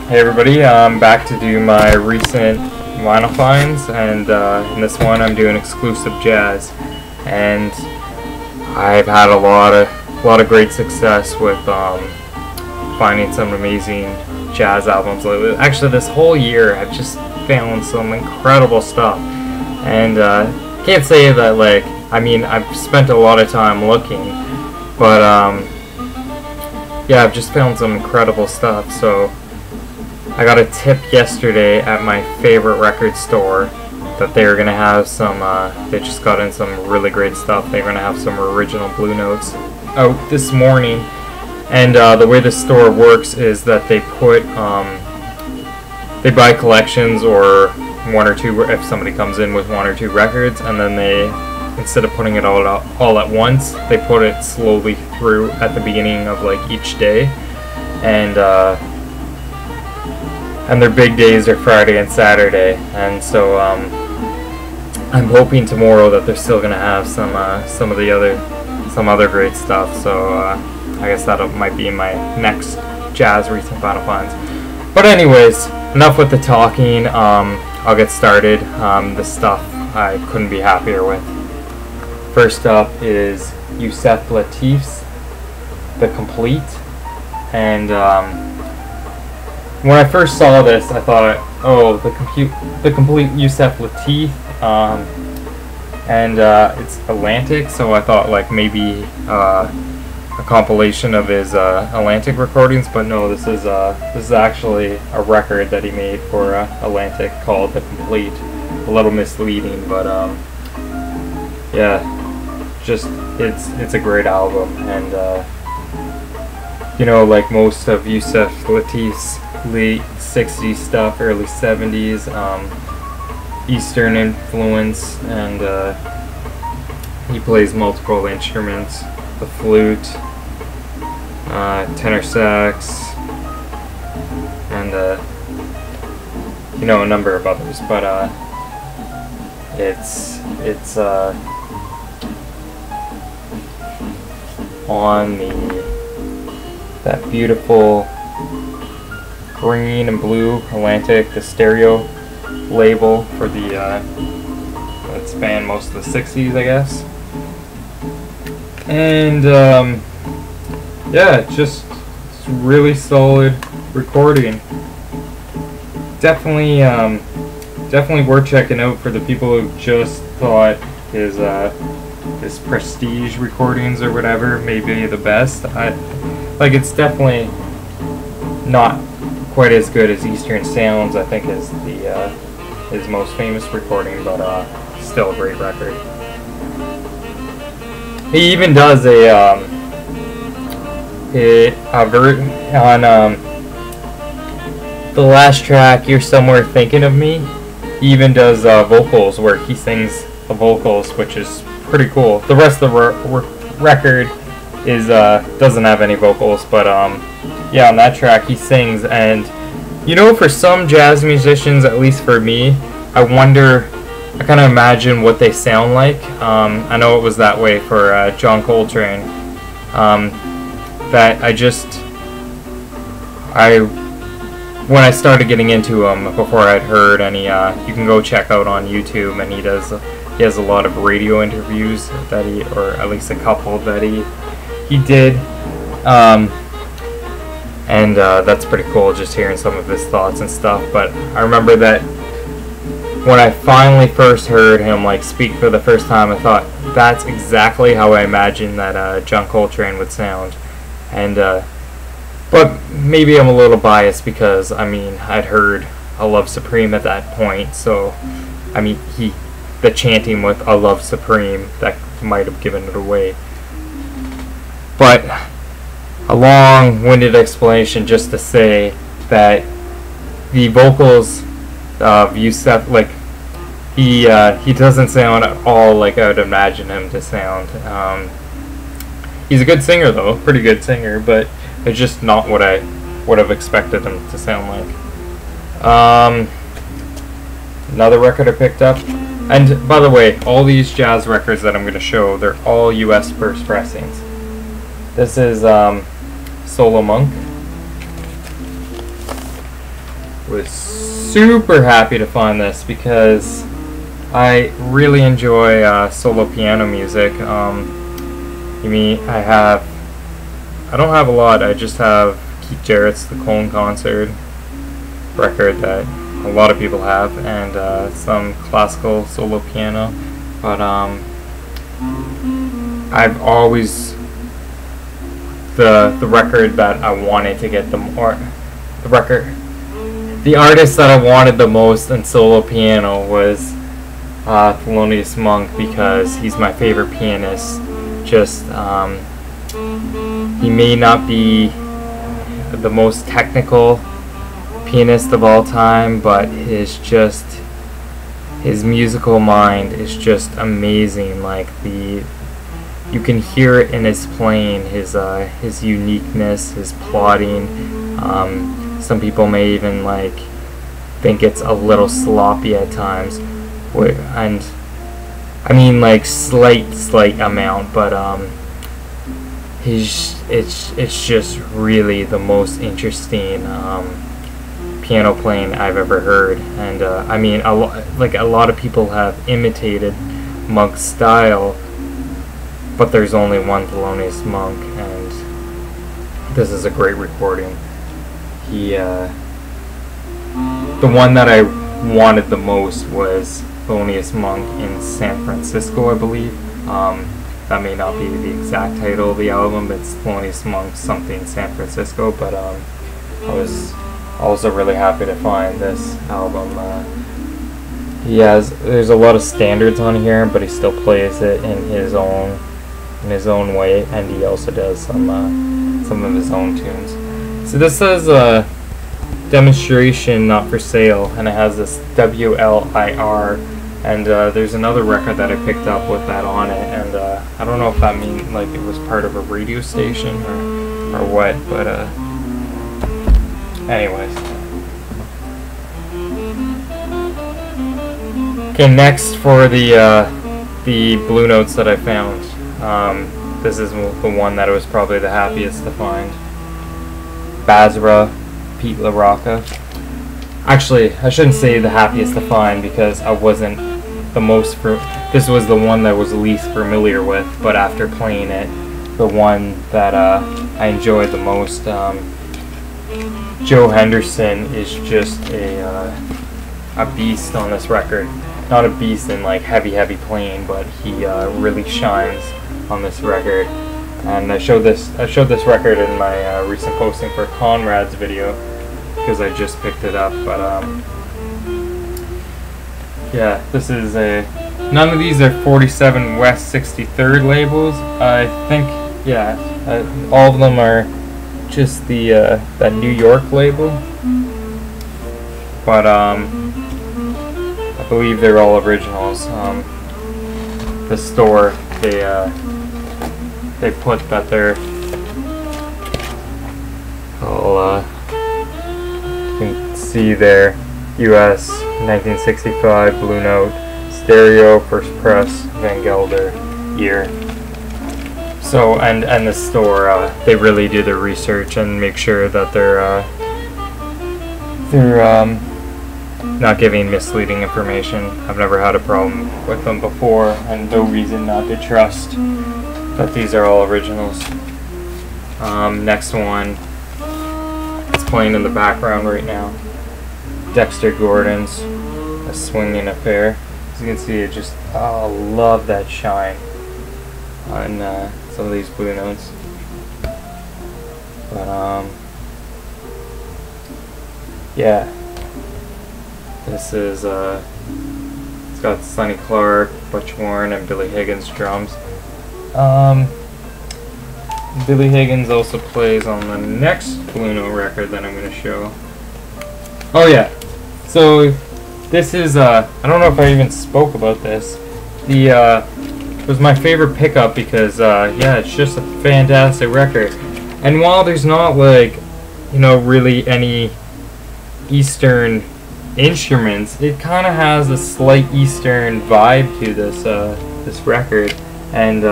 Hey everybody, I'm back to do my recent vinyl finds, and in this one I'm doing exclusive jazz, and I've had a lot of great success with finding some amazing jazz albums lately. Actually, this whole year I've just found some incredible stuff, and can't say that I've spent a lot of time looking, but yeah, I've just found some incredible stuff. So I got a tip yesterday at my favorite record store that they were going to have some, they just got in some really great stuff. They're going to have some original Blue Notes out this morning. And the way the store works is that they put, they buy collections or one or two, if somebody comes in with one or two records, and then they, instead of putting it all at once, they put it slowly through at the beginning of like each day. And their big days are Friday and Saturday, and so I'm hoping tomorrow that they're still gonna have some other great stuff. So I guess that might be my next jazz recent vinyl finds. But anyways, enough with the talking. I'll get started. The stuff I couldn't be happier with. First up is Yusef Lateef's The Complete, and when I first saw this, I thought, oh, the complete Yusef Lateef, and it's Atlantic, so I thought like maybe a compilation of his Atlantic recordings, but no, this is actually a record that he made for Atlantic called The Complete. A little misleading, but yeah, just it's a great album, and you know, like most of Yusef Lateef's late 60s stuff, early 70s, Eastern influence, and he plays multiple instruments, the flute, tenor sax, and you know, a number of others, but it's on that beautiful green and blue Atlantic, the stereo label for the that spanned most of the 60s, I guess. And yeah, it's really solid recording. Definitely worth checking out for the people who just thought his prestige recordings or whatever may be the best. It's definitely not quite as good as Eastern Sounds, I think, is his most famous recording, but still a great record. He even does a version on the last track, You're Somewhere Thinking of Me. He even does vocals where he sings the vocals, which is pretty cool. The rest of the record is doesn't have any vocals, but yeah, on that track he sings, and you know, for some jazz musicians, at least for me, I kind of imagine what they sound like. I know it was that way for John Coltrane. That when I started getting into him, before I'd heard any, you can go check out on YouTube, and he has a lot of radio interviews that or at least a couple that he did. And that's pretty cool, just hearing some of his thoughts and stuff. But I remember that when I finally first heard him speak for the first time, I thought that's exactly how I imagined that John Coltrane would sound. And but maybe I'm a little biased because I'd heard "I Love Supreme" at that point, so the chanting with "I Love Supreme" that might have given it away. But a long-winded explanation just to say that the vocals of Yusef, he doesn't sound at all like I would imagine him to sound. He's a good singer though, pretty good singer, but it's just not what I would have expected him to sound like. Another record I picked up, and by the way, all these jazz records that I'm going to show, they're all US first pressings. This is Solo Monk. was super happy to find this because I really enjoy solo piano music. I don't have a lot. I just have Keith Jarrett's The Cone Concert record that a lot of people have, and some classical solo piano. But I've always the record that I wanted to get the artist that I wanted the most in solo piano was Thelonious Monk, because he's my favorite pianist. Just he may not be the most technical pianist of all time, but his musical mind is just amazing. Like, you can hear it in his playing, his uniqueness, his plotting. Some people may even think it's a little sloppy at times, and I mean slight amount, but it's just really the most interesting piano playing I've ever heard. And I mean, a lot of people have imitated Monk's style, but there's only one Thelonious Monk, and this is a great recording. The one that I wanted the most was Thelonious Monk in San Francisco, I believe. That may not be the exact title of the album, but it's Thelonious Monk something San Francisco. But I was also really happy to find this album. There's a lot of standards on here, but he still plays it in his own way, and he also does some of his own tunes. So this says demonstration, not for sale, and it has this WLIR, and there's another record that I picked up with that on it, and I don't know if that means it was part of a radio station or what, but anyways. Okay, next for the Blue Notes that I found. This is the one that I was probably the happiest to find. Basra, Pete LaRocca. Actually, I shouldn't say the happiest to find, because I wasn't the most this was the one that I was least familiar with, but after playing it, the one that I enjoyed the most. Joe Henderson is just a beast on this record. Not a beast in heavy playing, but he really shines on this record. And I showed this record in my recent posting for Conrad's video, because I just picked it up. But yeah, this is none of these are 47 West 63rd labels. I think, yeah, all of them are just that New York label. But I believe they're all originals. The store, they put that they're all, you can see there, US 1965 Blue Note, stereo, first press, Van Gelder year. So, and the store, they really do their research and make sure that they're not giving misleading information. I've never had a problem with them before, and no reason not to trust that these are all originals. Next one, it's playing in the background right now. Dexter Gordon's A Swinging Affair. As you can see, it just, I love that shine on some of these Blue Notes. But yeah, this is it's got Sonny Clark, Butch Warren, and Billy Higgins drums. Billy Higgins also plays on the next Blue Note record that I'm going to show. Oh yeah, so this is I don't know if I even spoke about this. It was my favorite pickup because yeah, it's just a fantastic record. And while there's not really any Eastern instruments, it kind of has a slight Eastern vibe to this record, and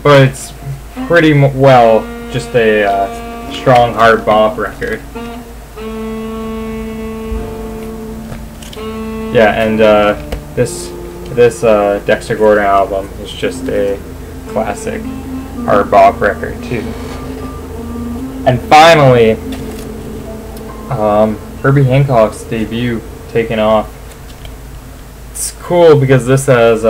but it's pretty well just a strong hard bop record. Yeah, and this Dexter Gordon album is just a classic hard bop record too. And finally, Herbie Hancock's debut, Taken Off. It's cool because this has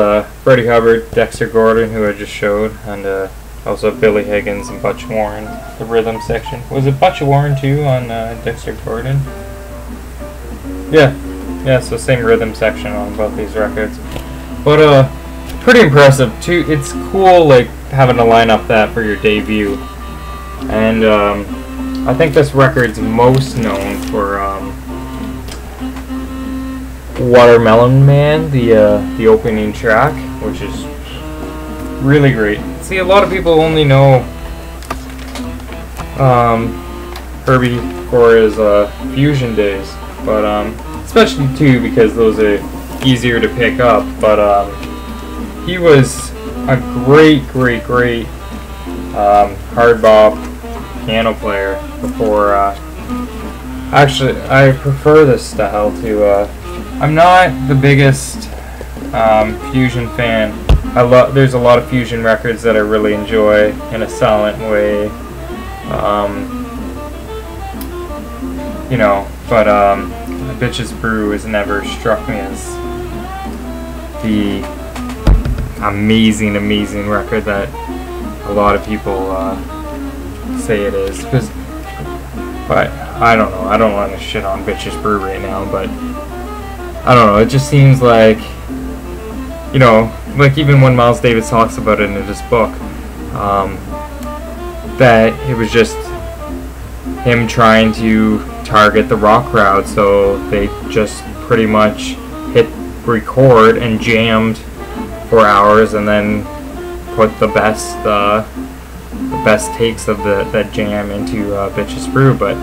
Freddie Hubbard, Dexter Gordon, who I just showed, and also Billy Higgins and Butch Warren, the rhythm section. Was it Butch Warren too on Dexter Gordon? Yeah, so same rhythm section on both these records. But pretty impressive too. It's cool like having to line up that for your debut. And I think this record's most known for Watermelon Man, the opening track, which is really great. See, a lot of people only know Herbie for his fusion days, but especially too because those are easier to pick up. But he was a great hard bop piano player before. Actually, I prefer this style to. I'm not the biggest fusion fan. There's a lot of fusion records that I really enjoy in a silent way, you know. But Bitches Brew has never struck me as the amazing record that a lot of people say it is. But I don't know. I don't want to shit on Bitches Brew right now, but I don't know. It just seems like, you know, like even when Miles Davis talks about it in his book, that it was just him trying to target the rock crowd, so they just pretty much hit record and jammed for hours, and then put the best takes of that jam into Bitches Brew. But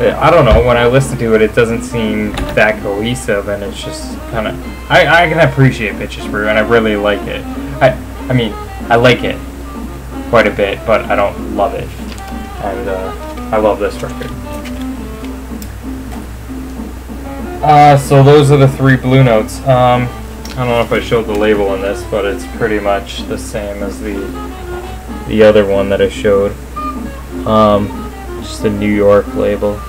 I don't know, when I listen to it, it doesn't seem that cohesive, and it's just kind of, I can appreciate Bitches Brew, and I really like it. I mean, I like it quite a bit, but I don't love it, and I love this record. So those are the 3 Blue Notes. I don't know if I showed the label on this, but it's pretty much the same as the other one that I showed. Just a New York label.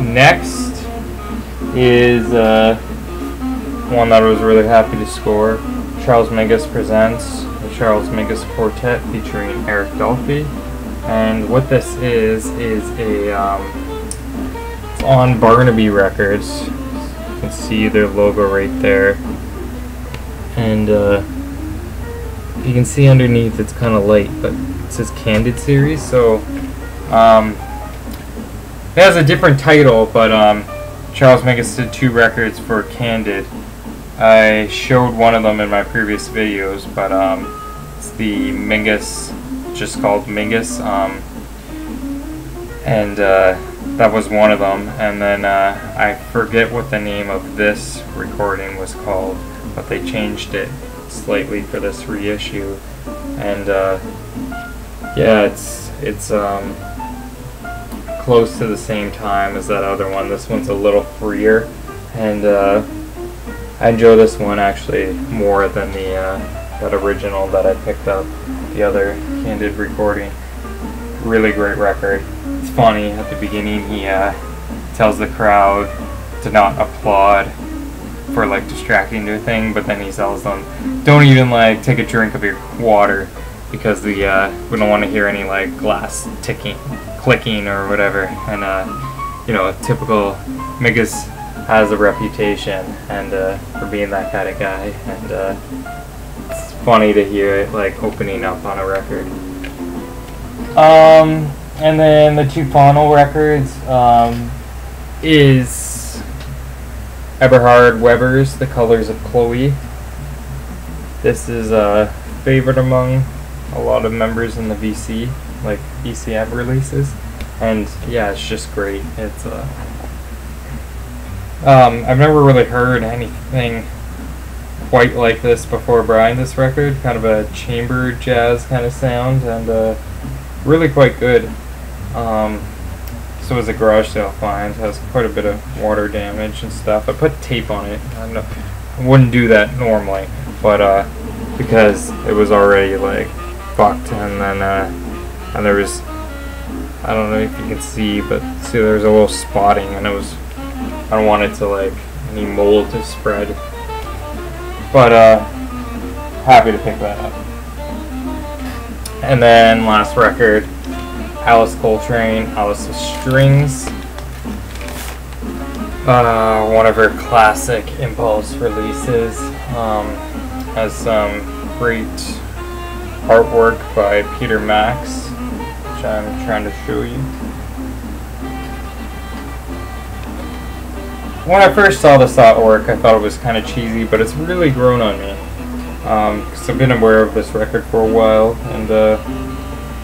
Next is one that I was really happy to score. Charles Mingus Presents the Charles Mingus Quartet featuring Eric Dolphy. And what this is a it's on Barnaby Records. You can see their logo right there, and you can see underneath it's kind of light, but it says Candid Series. So it has a different title, but Charles Mingus did 2 records for Candid. I showed one of them in my previous videos, but it's the Mingus, just called Mingus, and that was one of them. And then I forget what the name of this recording was called, but they changed it slightly for this reissue. And yeah, it's close to the same time as that other one. This one's a little freer, and I enjoy this one actually more than that original that I picked up, the other Candid recording. Really great record. It's funny, at the beginning he tells the crowd to not applaud for like distracting their thing, but then he tells them, don't even like take a drink of your water, because we don't want to hear any like glass clicking or whatever. And you know, typical Mingus has a reputation and for being that kind of guy, and it's funny to hear it like opening up on a record. And then the 2 final records is Eberhard Weber's The Colors of Chloe. This is a favorite among a lot of members in the VC, like ECM releases, and yeah, it's just great. It's I've never really heard anything quite like this before buying this record. Kind of a chamber jazz kind of sound, and really quite good. So it was a garage sale find. It has quite a bit of water damage and stuff. I put tape on it. I wouldn't do that normally, but because it was already like fucked, and then and there was, I don't know if you can see, but see there's a little spotting, and it was, I don't want it to like any mold to spread. But happy to pick that up. And then last record, Alice Coltrane, Alice with Strings. One of her classic Impulse releases. Has some great artwork by Peter Max, which I'm trying to show you. When I first saw this artwork, I thought it was kind of cheesy, but it's really grown on me. Because I've been aware of this record for a while, and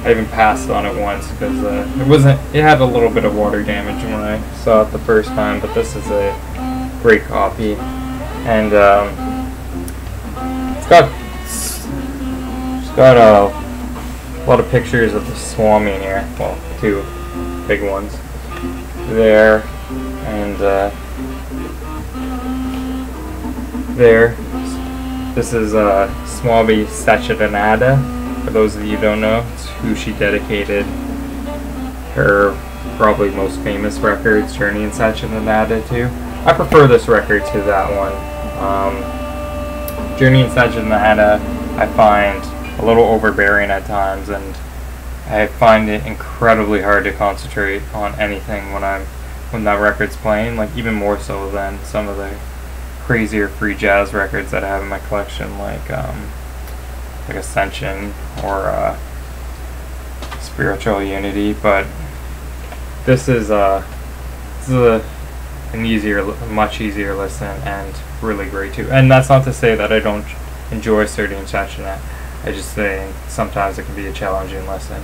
I even passed on it once because it had a little bit of water damage when I saw it the first time, but this is a great copy, and it's got a lot of pictures of the Swami in here. Well, two big ones there, and there. This is Swami Satchidananda. For those of you who don't know, it's who she dedicated her probably most famous records, Journey in Satchidananda, to. I prefer this record to that one. Journey in Satchidananda I find a little overbearing at times, and I find it incredibly hard to concentrate on anything when that record's playing, like even more so than some of the crazier free jazz records that I have in my collection, like Ascension or Spiritual Unity. But this is a much easier listen, and really great too. And that's not to say that I don't enjoy Sergei Satchinet. I just think sometimes it can be a challenging listen.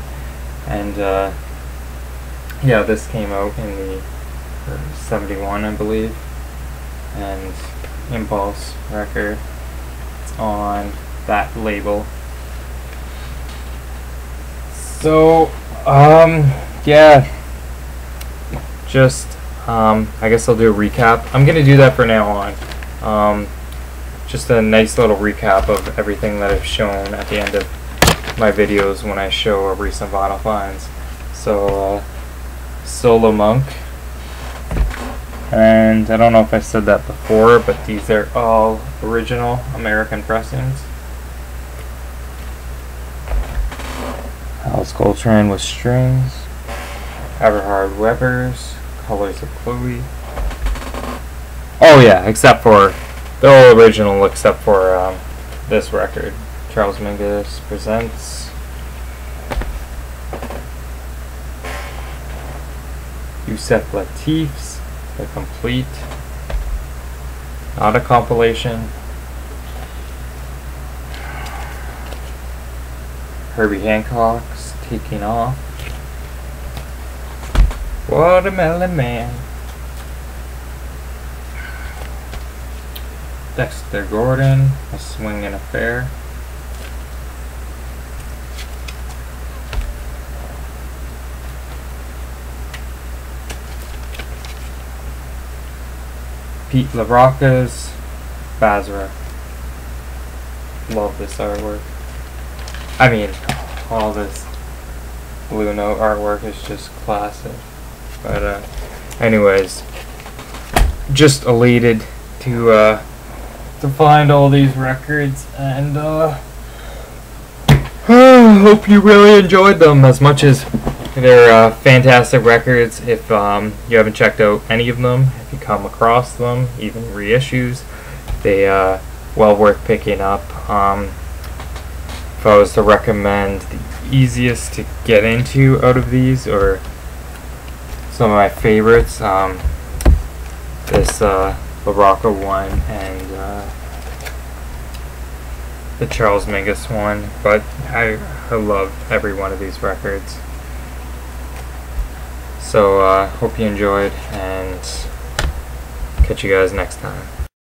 And yeah, this came out in the 71, I believe, and Impulse record. It's on that label. So yeah, just I guess I'll do a recap. I'm gonna do that for now on. Just a nice little recap of everything that I've shown at the end of my videos when I show a recent vinyl finds. So Solo Monk, and I don't know if I said that before, but these are all original American pressings. Alice Coltrane with Strings, Everhard Weber's Colors of Chloe. Oh yeah, except for they're all original except for this record. Charles Mingus presents Yusef Lateef's The Complete, not a compilation. Herbie Hancock's Taking Off. Watermelon Man. Dexter Gordon, A Swingin' Affair. Pete LaRocca's Basra. Love this artwork. I mean, all this Blue Note artwork is just classic. But anyways, just elated to find all these records, and hope you really enjoyed them as much as they're fantastic records. If you haven't checked out any of them, if you come across them, even reissues, they well worth picking up. If I was to recommend the easiest to get into out of these, or some of my favorites, this LaRocca one and the Charles Mingus one, but I love every one of these records. So hope you enjoyed, and catch you guys next time.